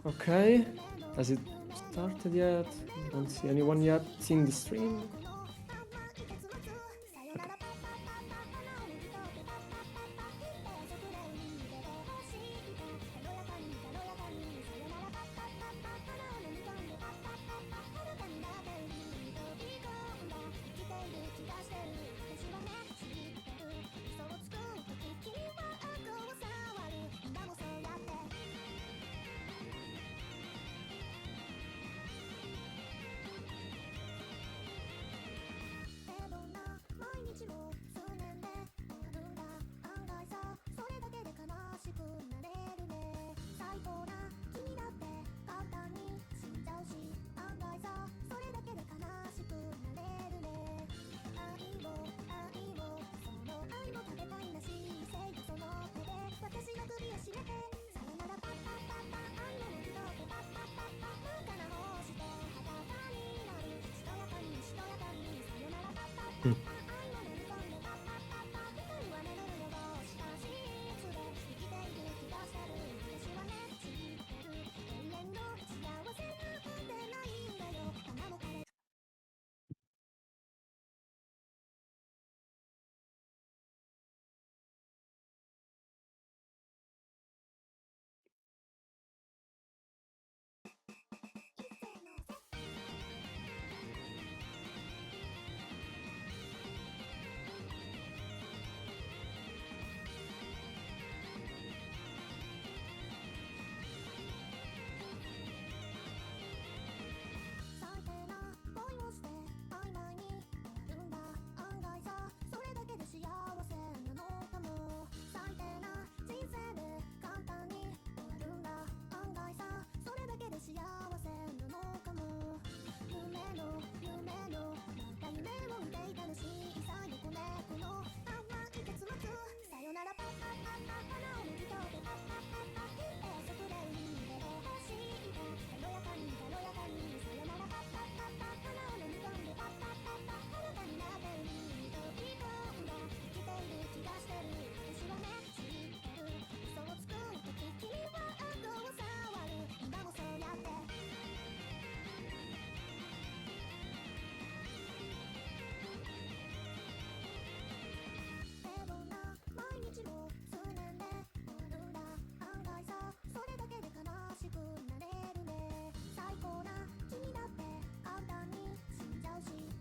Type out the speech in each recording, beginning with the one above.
Okay, has it started yet? Don't see anyone yet in the stream.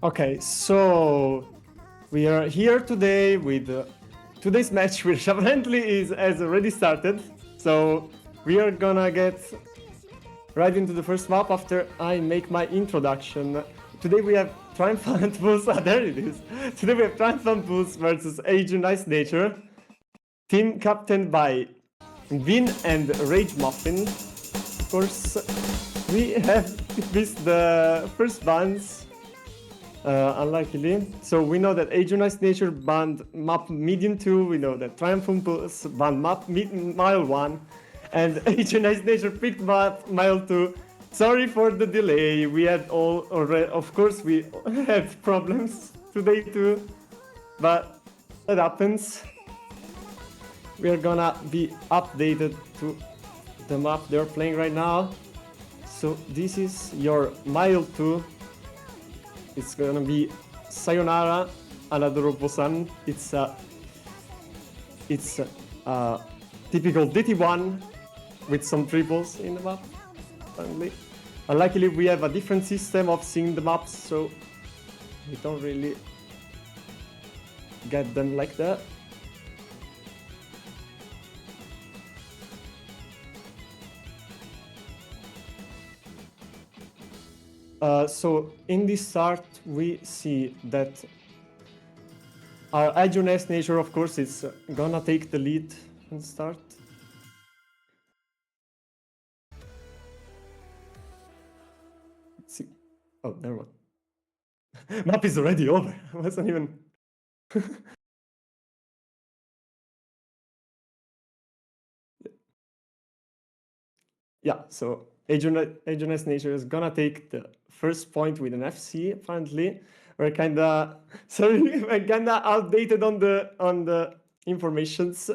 Okay, so we are here today with today's match, which apparently has already started. So we are gonna get right into the first map after I make my introduction. Today we have Triumphant Bulls. There it is. Today we have Triumphant Bulls versus AJU Nice Nature. Team captained by Vin and Rage Muffin. Of course, we have missed the first bans. Unluckily. So we know that AJU Nice Nature banned map medium 2, we know that Triumphant Bulls banned map mile 1, and AJU Nice Nature picked map mile 2. Sorry for the delay, we had all already, of course we had problems today too, but that happens. We are gonna be updated to the map they're playing right now. So this is your mile 2. It's gonna be Sayonara Anadorobo-san. It's a typical DT1 with some triples in the map, apparently. Luckily, we have a different system of seeing the maps, so we don't really get them like that. So in this start, we see that our AJU Nice Nature, of course, is gonna take the lead in the start. Let's see. Oh, there one. Map is already over. I wasn't even. Yeah, so AJU Nice Nature is gonna take the first point with an FC. Apparently, we're kinda sorry, we're kinda outdated on the informations.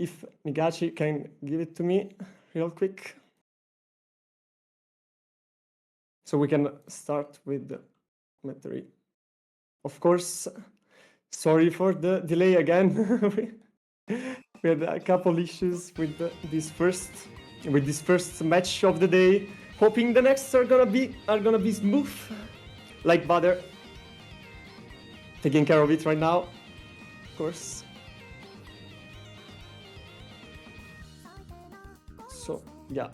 if Nigachi can give it to me real quick. So we can start with the metry. Of course, sorry for the delay again. We had a couple issues with this first match of the day. Hoping the next are gonna be smooth, like butter. Taking care of it right now, of course. So yeah,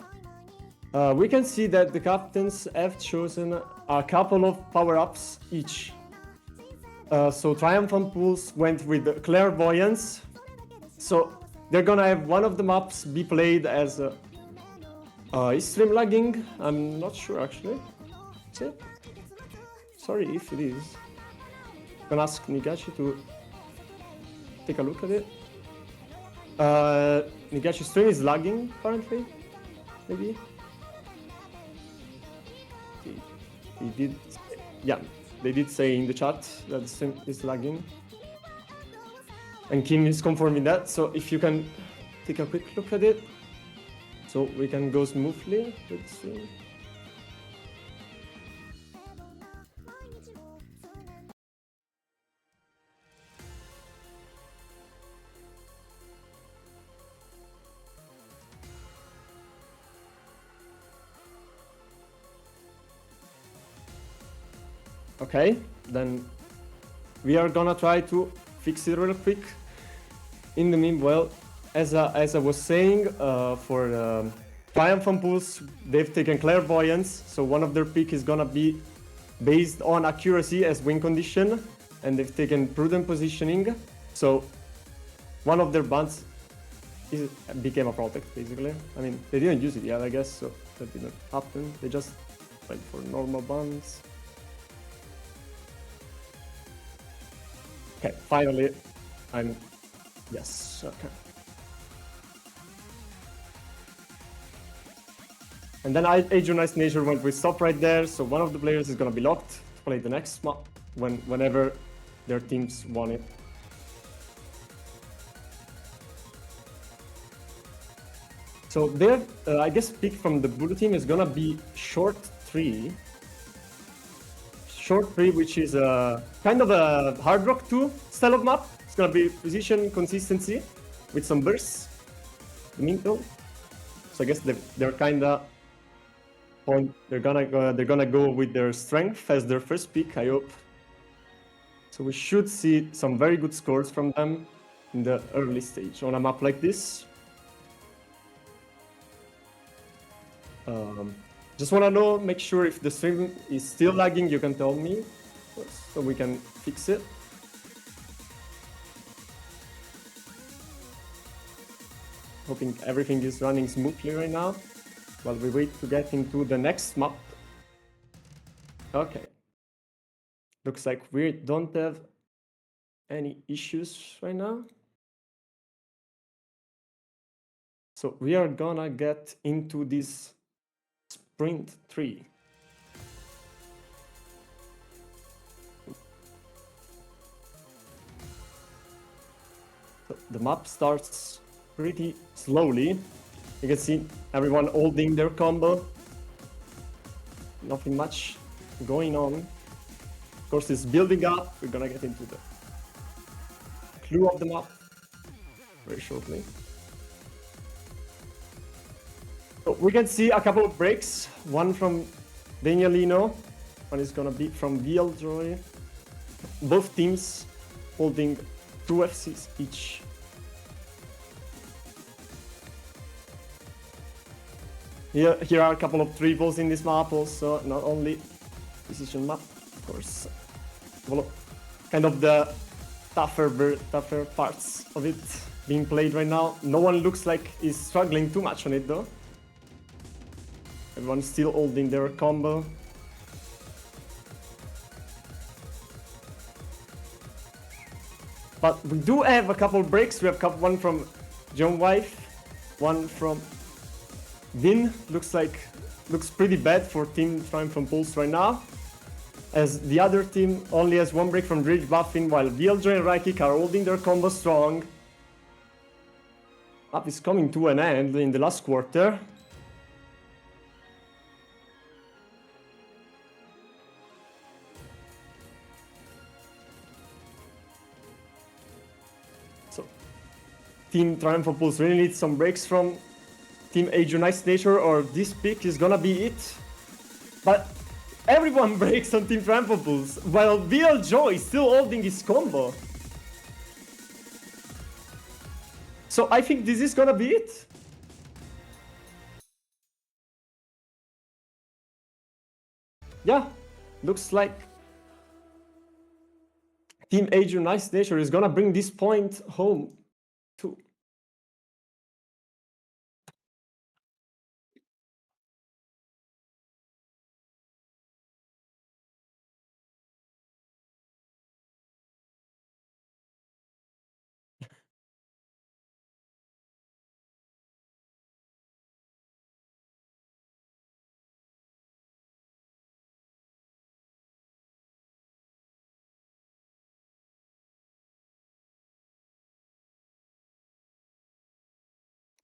we can see that the captains have chosen a couple of power-ups each. So Triumphant Pools went with Clairvoyance. So they're gonna have one of the maps be played as is stream lagging? I'm not sure actually. Is it? Sorry if it is. I'm gonna ask Nigachi to take a look at it. Nigachi's stream is lagging currently, maybe? He did, yeah, they did say in the chat that the stream is lagging. And Kim is confirming that, so if you can take a quick look at it, so we can go smoothly with the stream. Okay, then we are gonna try to fix it real quick. In the meanwhile, as I was saying, for Triumphant Pools, they've taken Clairvoyance, so one of their pick is gonna be based on accuracy as win condition, and they've taken Prudent Positioning, so one of their bans became a Protect, basically. I mean, they didn't use it yet, I guess, so that didn't happen. They just went for normal bans. Okay, finally, yes, okay. And then AJU Nice Nature went with stop right there, so one of the players is gonna be locked to play the next map whenever their teams want it. So their, I guess, pick from the blue team is gonna be Short 3. Short 3, which is a kind of a Hard Rock 2 style of map. It's gonna be position consistency with some bursts in the middle. So I guess they're kinda they're gonna go with their strength as their first pick, I hope. So we should see some very good scores from them in the early stage on a map like this. Just wanna know, make sure if the stream is still lagging, you can tell me, so we can fix it. Hoping everything is running smoothly right now, while we wait to get into the next map. Okay. Looks like we don't have any issues right now. So we are gonna get into this Sprint 3. So the map starts pretty slowly. You can see everyone holding their combo. Nothing much going on. Of course, it's building up. We're gonna get into the clue of the map very shortly. So we can see a couple of breaks. One from Danielino, one is gonna be from VLJoy. Both teams holding 2 FCs each. Here are a couple of triples in this map also, not only precision map, of course. Well, kind of the tougher parts of it being played right now. No one looks like is struggling too much on it though. Everyone's still holding their combo. But we do have a couple breaks. We have one from John Wife, one from Vin. Looks pretty bad for Team Triumphant Pulse right now, as the other team only has one break from Dredge buffing, while VLJ and Raikik are holding their combo strong. Map is coming to an end in the last quarter. So Team Triumphant Pulse really needs some breaks from Team AJU Nice Nature, or this pick is gonna be it. But everyone breaks on Team Triumphant Pulse, while VL Joy is still holding his combo. So I think this is gonna be it. Yeah, looks like Team AJU Nice Nature is gonna bring this point home too.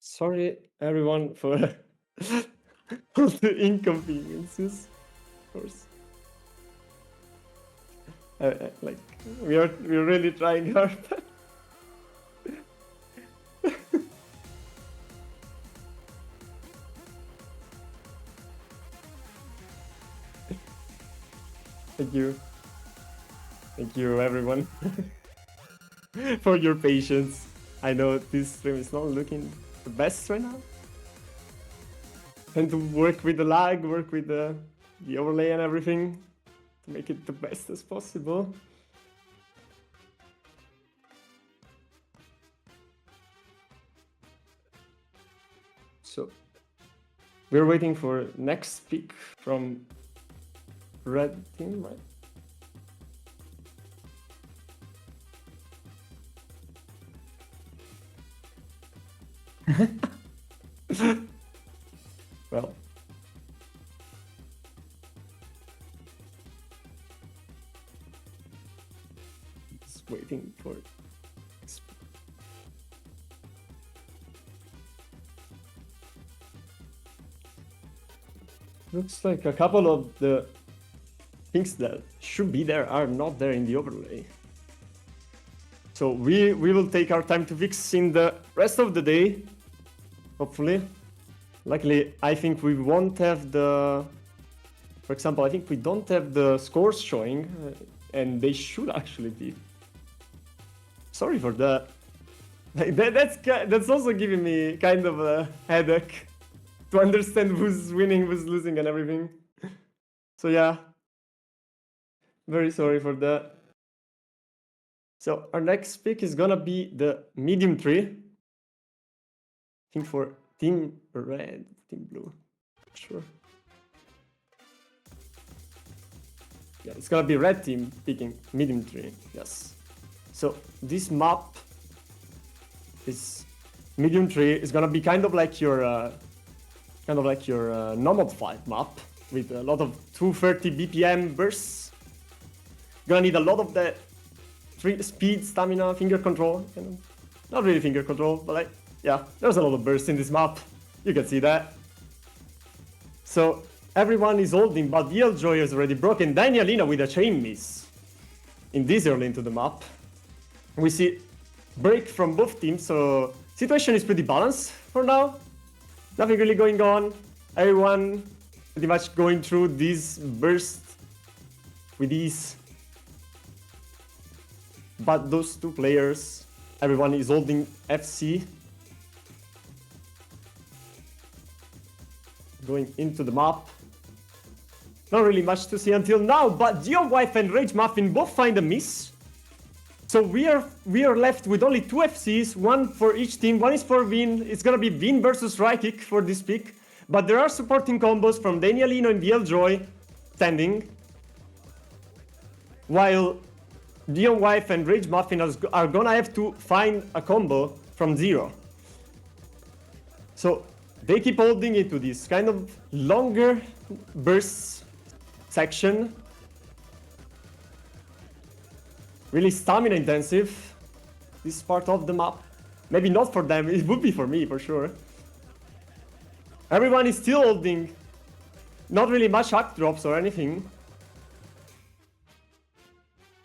Sorry everyone for all the inconveniences, of course. Like we're really trying hard. Thank you everyone for your patience. I know this stream is not looking the best right now. And to work with the lag, work with the overlay and everything to make it the best as possible. So we're waiting for next pick from red team, right? Well, just waiting for looks like a couple of the things that should be there are not there in the overlay. So we will take our time to fix in the rest of the day, hopefully. Luckily, I think we won't have the... For example, I think we don't have the scores showing, and they should actually be. Sorry for that. That's also giving me kind of a headache to understand who's winning, who's losing, and everything. So yeah, very sorry for that. So our next pick is gonna be the medium tree. I think for Team Red, Team Blue, sure. Yeah, it's gonna be red team picking medium tree, yes. So this map is medium tree is gonna be kind of like your Nomad 5 map with a lot of 230 BPM bursts. Gonna need a lot of the speed, stamina, finger control. Not really finger control, but like, yeah, there's a lot of bursts in this map. You can see that. So everyone is holding, but VL Joy is already broken. Danielina with a chain miss in this early into the map. We see break from both teams, so situation is pretty balanced for now. Nothing really going on. Everyone pretty much going through this burst with ease. But those two players, everyone is holding FC. Going into the map. Not really much to see until now, but GeoWife and Rage Muffin both find a miss. So we are left with only two FCs, one for each team. One is for Vin. It's gonna be Vin versus Rykick for this pick. But there are supporting combos from Danielino and VL Joy standing. While GeoWife and Rage Muffin are gonna have to find a combo from zero. So they keep holding into this kind of longer bursts section. Really stamina intensive, this part of the map. Maybe not for them, it would be for me, for sure. Everyone is still holding. Not really much hack drops or anything.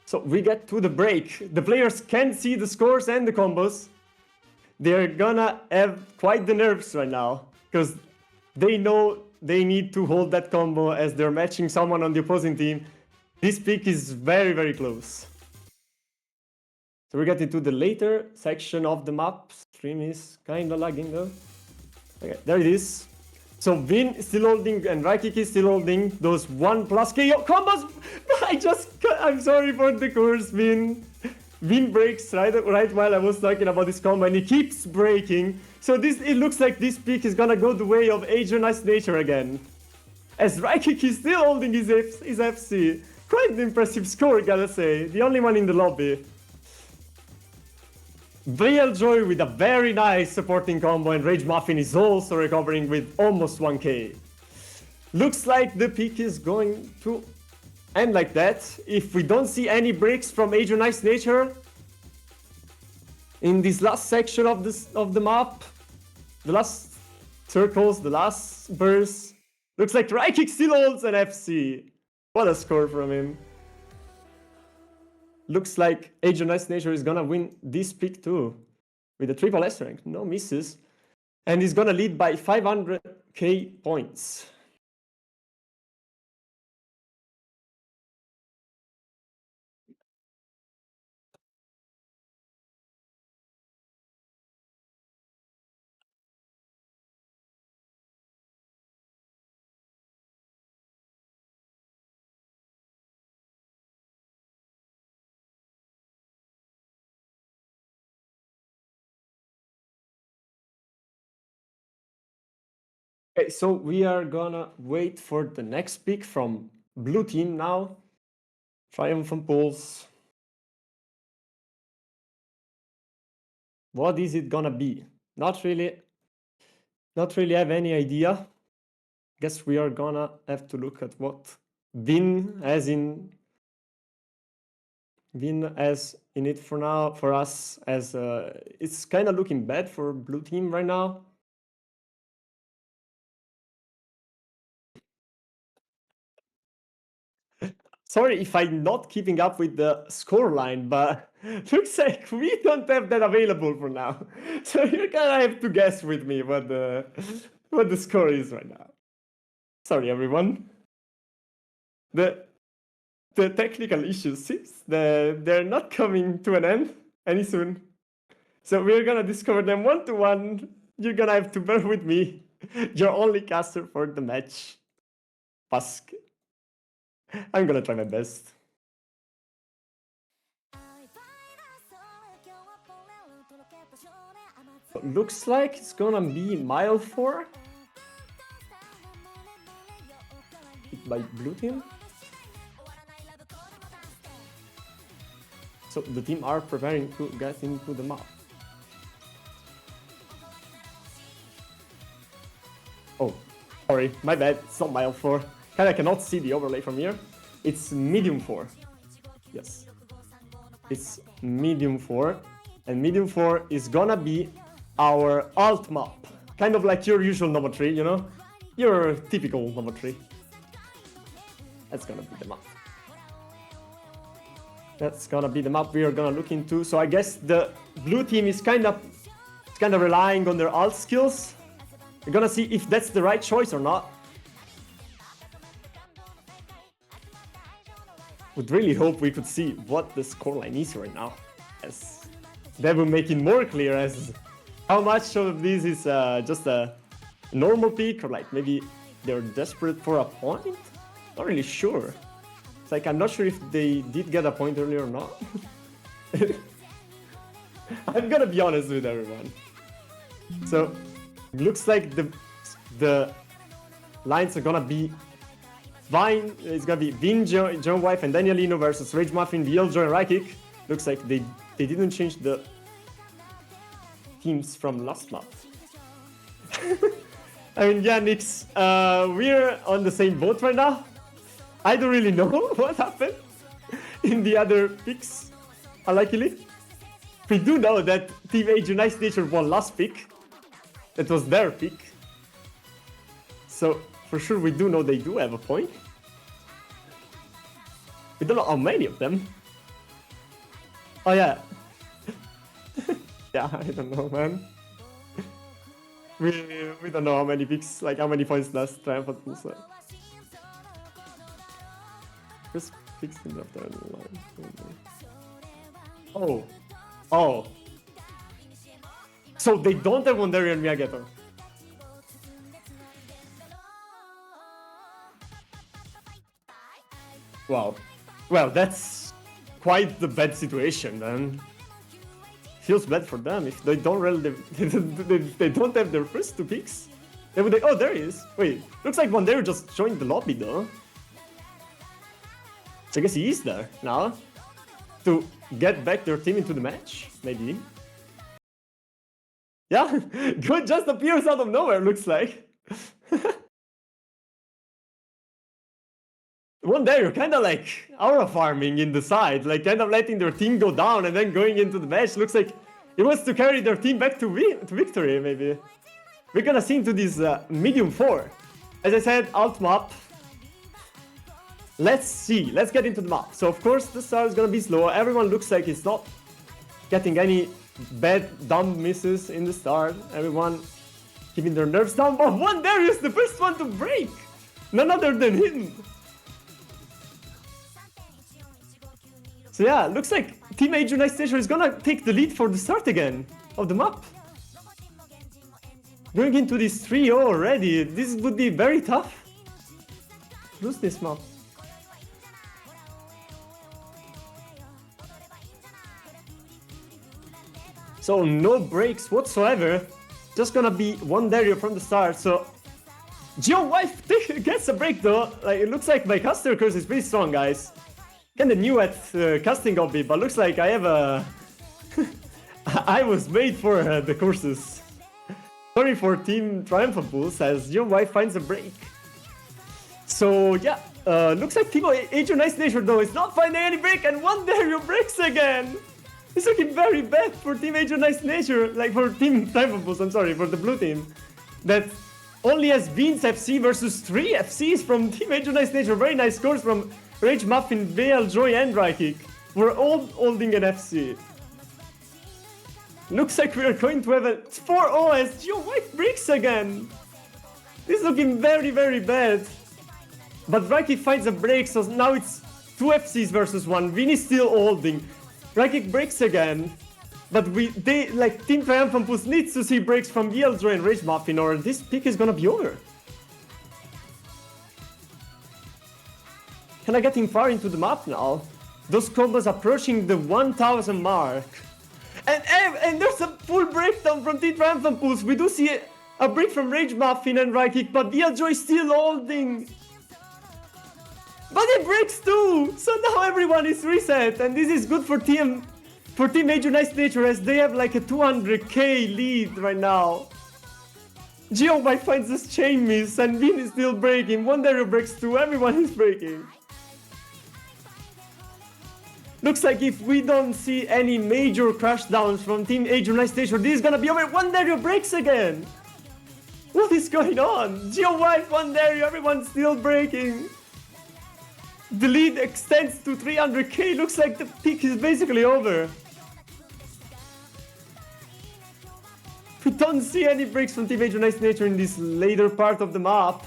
So we get to the break. The players can see the scores and the combos. They're gonna have quite the nerves right now, because they know they need to hold that combo as they're matching someone on the opposing team. This pick is very, very close. So we're getting to the later section of the map. Stream is kinda lagging though. Okay, there it is. So Vin is still holding and Raikik is still holding those 1+ KO combos. I'm sorry for the course, Vin. Vin breaks right while I was talking about this combo, and he keeps breaking. So it looks like this pick is gonna go the way of AJU Nice Nature again. As Raikik is still holding his FC. Quite an impressive score, gotta say. The only one in the lobby. Joy with a very nice supporting combo, and Rage Muffin is also recovering with almost 1k. Looks like the pick is going to end like that. If we don't see any breaks from AJU Nice Nature in this last section of the map, the last circles, the last burst, looks like Raikik still holds an FC. What a score from him. Looks like AJU Nice Nature is gonna win this pick too, with a triple S rank, no misses. And he's gonna lead by 500k points. Okay, so we are gonna wait for the next pick from blue team now. Triumphant Pulse. What is it gonna be? Not really have any idea. Guess we are gonna have to look at what Vin has in it for now, for us, as it's kind of looking bad for blue team right now. Sorry if I'm not keeping up with the scoreline, but looks like we don't have that available for now. So you're gonna have to guess with me what the score is right now. Sorry, everyone. The technical issues seems they're not coming to an end any soon. So we're gonna discover them one to one. You're gonna have to bear with me. Your only caster for the match, Pask. I'm gonna try my best. Looks like it's gonna be mile 4 by blue team. So the team are preparing to get into the map. Oh, sorry, my bad, it's not mile 4. I cannot see the overlay from here. It's medium 4. Yes. It's medium 4. And medium 4 is gonna be our alt map. Kind of like your usual Nova tree, you know? Your typical Nova tree. That's gonna be the map. That's gonna be the map we are gonna look into. So I guess the blue team is kind of relying on their alt skills. We're gonna see if that's the right choice or not. Would really hope we could see what the scoreline is right now, as that will make it more clear as how much of this is just a normal pick, or like maybe they're desperate for a point. Not really sure. It's like I'm not sure if they did get a point earlier or not. I'm gonna be honest with everyone. So looks like the lines are gonna be Vine. It's gonna be Vin, John Wife, and Danielino versus Rage Muffin, Joy, and Raikik. Looks like they didn't change the teams from last map. I mean, yeah, Nix, we're on the same boat right now. I don't really know what happened in the other picks, unluckily. We do know that Team AJU Nice Nature won last pick. That was their pick. So, for sure we do know they do have a point. We don't know how many of them. Oh yeah. Yeah, I don't know, man. We don't know how many picks, like how many points last Triumphant pulls. First picks in the after line. Oh. Oh. So they don't have Wonderio and Miyageto. Wow. Well, that's quite the bad situation, then. Feels bad for them if they don't really they don't have their first two picks. They would. Oh, there he is. Wait, looks like Wonderio just joined the lobby though. So I guess he is there now to get back their team into the match, maybe. Yeah, good just appears out of nowhere. Looks like. Wonderio kind of like aura farming in the side, like kind of letting their team go down and then going into the match. Looks like he wants to carry their team back to victory, maybe. We're gonna see into this medium 4. As I said, alt map. Let's see, let's get into the map. So of course the start is gonna be slow. Everyone looks like it's not getting any bad, dumb misses in the start. Everyone keeping their nerves down, but Wonderio is the first one to break! None other than him! So yeah, looks like Team AJU Nice Nature is gonna take the lead for the start again of the map. Going into this 3-0 already, this would be very tough. Lose this map. So no breaks whatsoever, just gonna be Wonderio from the start. So Geo-Wife gets a break though. Like, it looks like my caster curse is pretty strong, guys. Kinda new at casting hobby, but looks like I have a... I was made for the courses. Sorry for Team Triumphant pools as Geo-Wife finds a break. So yeah, looks like Team AJU Nice Nature though is not finding any break, and Wonderio breaks again! It's looking very bad for Team AJU Nice Nature, like for Team Triumphant pools, I'm sorry, for the blue team. That only has Beans FC versus 3 FCs from Team AJU Nice Nature. Very nice scores from Rage Muffin, VL, Joy, and Drykick. We're all holding an FC. Looks like we are going to have a 4-0 as Geo-Wife breaks again. This is looking very, very bad. But Drykick finds a break, so now it's 2 FCs versus 1. Vinny's still holding. Drykick breaks again. But Team Triumphant Pools needs to see breaks from VL, Joy, and Rage Muffin, or this pick is gonna be over. Kinda getting far into the map now. Those combos approaching the 1000 mark. And there's a full breakdown from Team Triumphant pools. We do see a break from Rage Muffin and Drykick, but VL Joy still holding. But it breaks too! So now everyone is reset, and this is good for Team AJU Nice Nature as they have like a 200k lead right now. Geo-Wife finds this chain miss, and Vin is still breaking. Wonderio breaks too, everyone is breaking. Looks like if we don't see any major crash downs from Team AJU Nice Nature, this is gonna be over. Wonderio breaks again! What is going on? Geo-Wife, Wonderio, everyone's still breaking. The lead extends to 300k. Looks like the peak is basically over. We don't see any breaks from Team AJU Nice Nature in this later part of the map.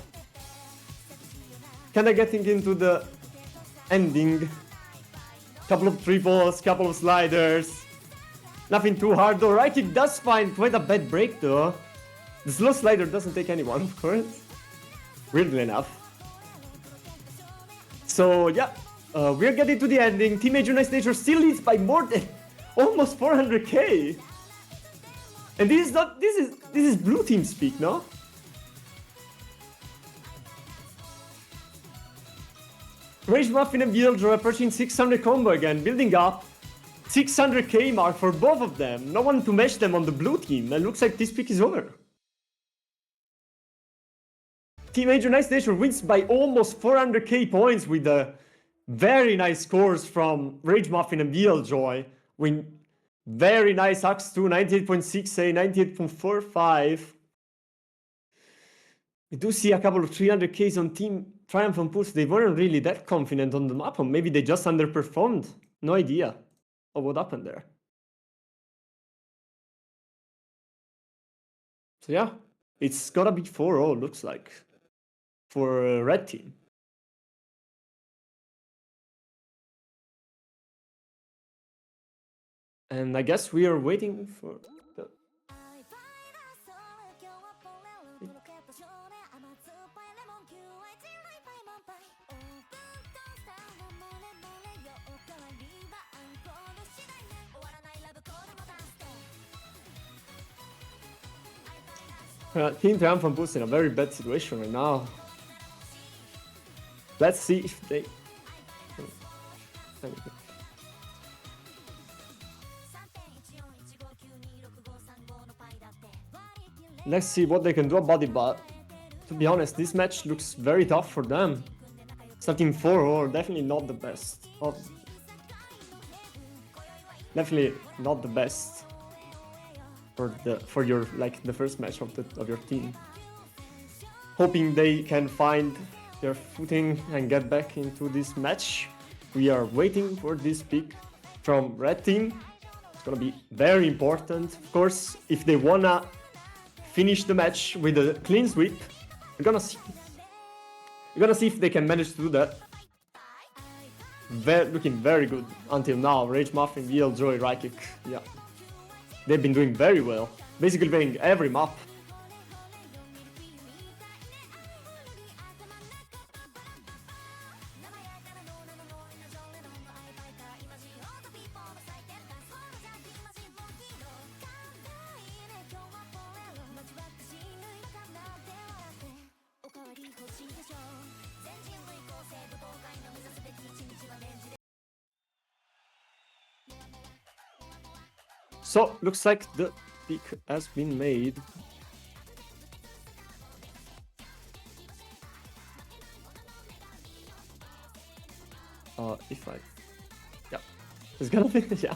Kinda getting into the ending. Couple of triples, couple of sliders. Nothing too hard though. Drykick does find quite a bad break though. The slow slider doesn't take anyone, of course. Weirdly enough. So yeah, we're getting to the ending. Team AJU Nice Nature still leads by more than almost 400k. And this is blue team speak, no? Rage Muffin and Beetlejuice approaching 600 combo again, building up 600k mark for both of them. No one to match them on the blue team, and looks like this pick is over. Team AJU Nice Nature wins by almost 400k points with very nice scores from Rage Muffin and Beetlejuice. Very nice Axe 2, 98.6A, 98.45. We do see a couple of 300Ks on Team Triumphant Pulse. They weren't really that confident on the map, or maybe they just underperformed. No idea of what happened there. So yeah, it's gotta be 4-0, looks like, for Red Team. And I guess we are waiting for the... Team Triumphant Boost in a very bad situation right now. Let's see if they... Let's see what they can do about it, but to be honest, this match looks very tough for them. Starting 4-0, definitely not the best. Definitely not the best for your the first match of your team. Hoping they can find their footing and get back into this match. We are waiting for this pick from Red Team. It's gonna be very important. Of course, if they wanna finish the match with a clean sweep, we're gonna see if they can manage to do that. Looking very good until now. Rage Muffin, VL, Joy, Raikik. Yeah. They've been doing very well. Basically winning every map. So, looks like the pick has been made. Yeah, it's gonna be, yeah.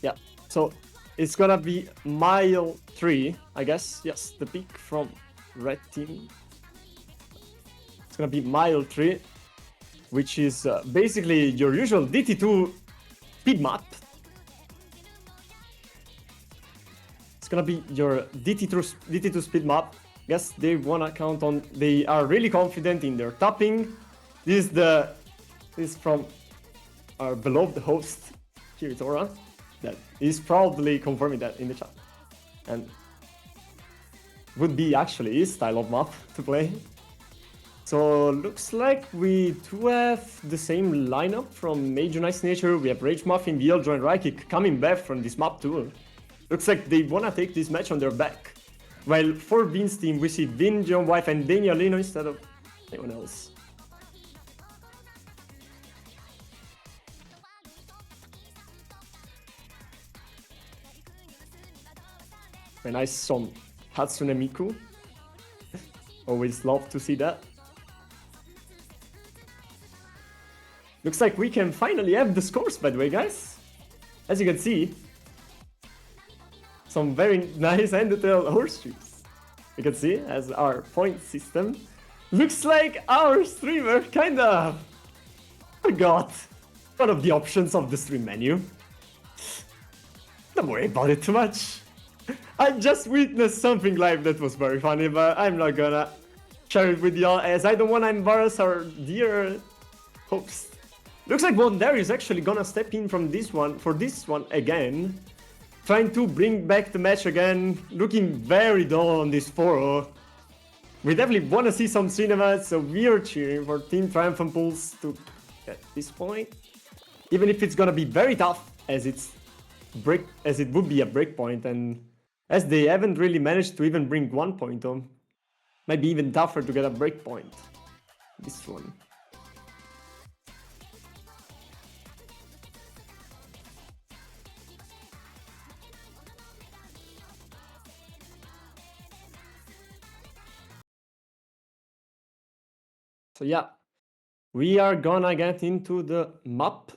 Yeah, so it's gonna be mile 3, I guess. Yes, the pick from Red Team. It's gonna be mile 3, which is basically your usual DT2 speed map. It's gonna be your DT2 speed map. Guess they wanna count on. They are really confident in their tapping. This is from our beloved host, Kiritora, that is proudly confirming that in the chat, and would be actually his style of map to play. So looks like we do have the same lineup from Major Nice Nature. We have Rage Muffin, VL, Join, Raikik coming back from this map too. Looks like they wanna take this match on their back. While for Vin's team, we see Vin, John Wife, and Daniel Lino instead of anyone else. Very nice some Hatsune Miku. Always love to see that. Looks like we can finally have the scores, by the way, guys. As you can see, some very nice end-to-tail horseshoes. You can see as our point system. Looks like our streamer kinda forgot one of the options of the stream menu. Don't worry about it too much. I just witnessed something live that was very funny, but I'm not gonna share it with y'all as I don't wanna embarrass our dear host. Looks like Wonder is actually gonna step in from this one for this one again. Trying to bring back the match again. Looking very dull on this 4-0. We definitely wanna see some cinemas, so we are cheering for Team Triumphant Pulse to get this point. Even if it's gonna be very tough as it would be a break point, and as they haven't really managed to even bring 1 point home. Might be even tougher to get a break point. This one. So yeah, we are gonna get into the map.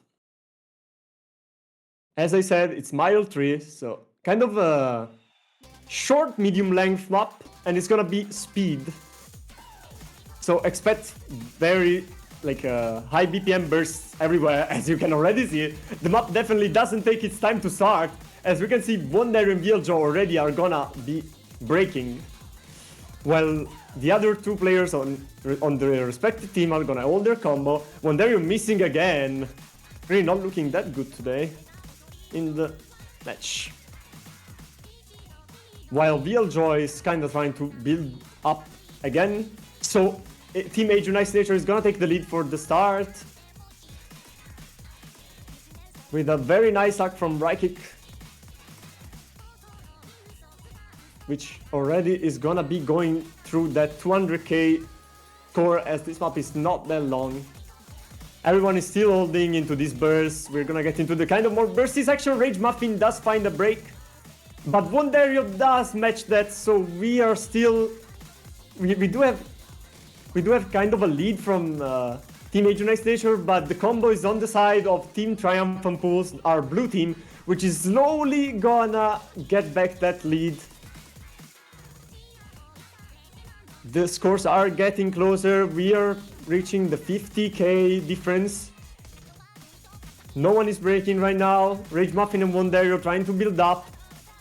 As I said, it's mile 3, so kind of a short medium length map, and it's gonna be speed. So expect very high BPM bursts everywhere, as you can already see. The map definitely doesn't take its time to start. As we can see, Wonder and VLJ already are gonna be breaking, while the other two players on the respective team are gonna hold their combo. Wonder missing again, really not looking that good today in the match. While VLJ is kind of trying to build up again. So Team AJU Nice Nature is gonna take the lead for the start, with a very nice hack from Raikik, which already is gonna be going through that 200k score, as this map is not that long. Everyone is still holding into this burst. We're gonna get into the kind of more bursty section. Rage Muffin does find a break, but Wonderio does match that, so we are still... We do have kind of a lead from Team AJU Nice Nature, but the combo is on the side of Team Triumphant Pulse, our blue team, which is slowly gonna get back that lead. The scores are getting closer. We are reaching the 50k difference. No one is breaking right now. Rage Muffin and Wonderio trying to build up.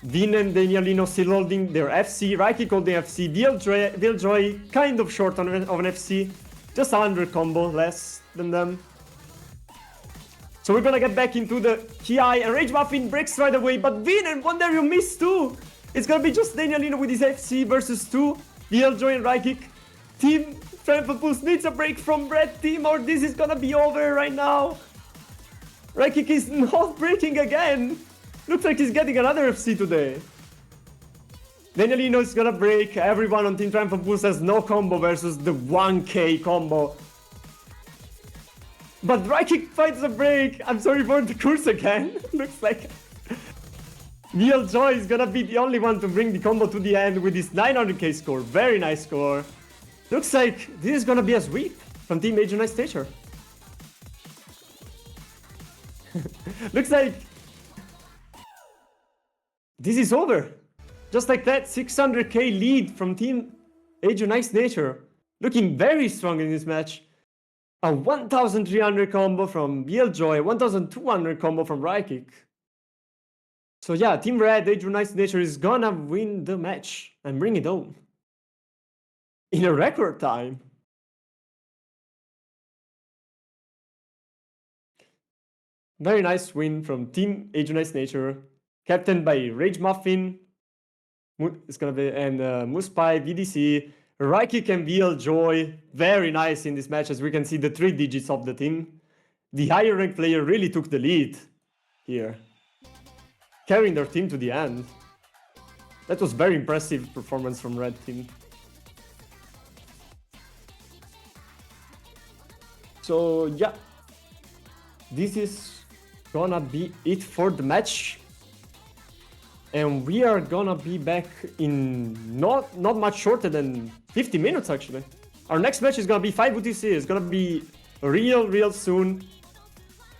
Vin and Danielino still holding their FC. Raikik holding FC. VLJ kind of short of an FC. Just 100 combo less than them. So we're gonna get back into the Ki, and Rage Muffin breaks right away, but Vin and Wonderio miss too. It's gonna be just Danielino with his FC versus 2. VLJ and Raikik. Team Triumphant Pulse needs a break from Red Team, or this is gonna be over right now. Raikik is not breaking again. Looks like he's getting another FC today. Danielino is gonna break. Everyone on Team Triumphant Pulse has no combo versus the 1k combo. But Raikik finds a break. I'm sorry for the curse again. Looks like VLJ is gonna be the only one to bring the combo to the end with his 900k score. Very nice score. Looks like this is gonna be a sweep from Team AJU Nice Nature. Looks like this is over. Just like that, 600k lead from Team AJU Nice Nature. Looking very strong in this match. A 1300 combo from VLJ, 1200 combo from Raikik. So yeah, Team Red, AJU Nice Nature is gonna win the match and bring it home. In a record time. Very nice win from Team AJU Nice Nature. Captained by Rage Muffin, it's gonna be, and Moospie, VDC, Raikik and VLJ. Very nice in this match, as we can see the 3 digits of the team. The higher ranked player really took the lead here, carrying their team to the end. That was very impressive performance from Red Team. So yeah, this is gonna be it for the match. And we are gonna be back in not much shorter than 50 minutes actually. Our next match is gonna be 5 UTC. It's gonna be real soon.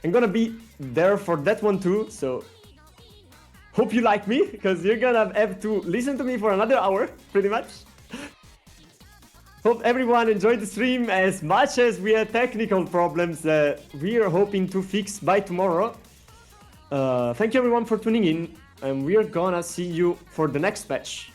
I'm gonna be there for that one too, so hope you like me, because you're gonna have to listen to me for another hour, pretty much. Hope everyone enjoyed the stream as much as we had technical problems that we are hoping to fix by tomorrow. Thank you everyone for tuning in, and we're gonna see you for the next match.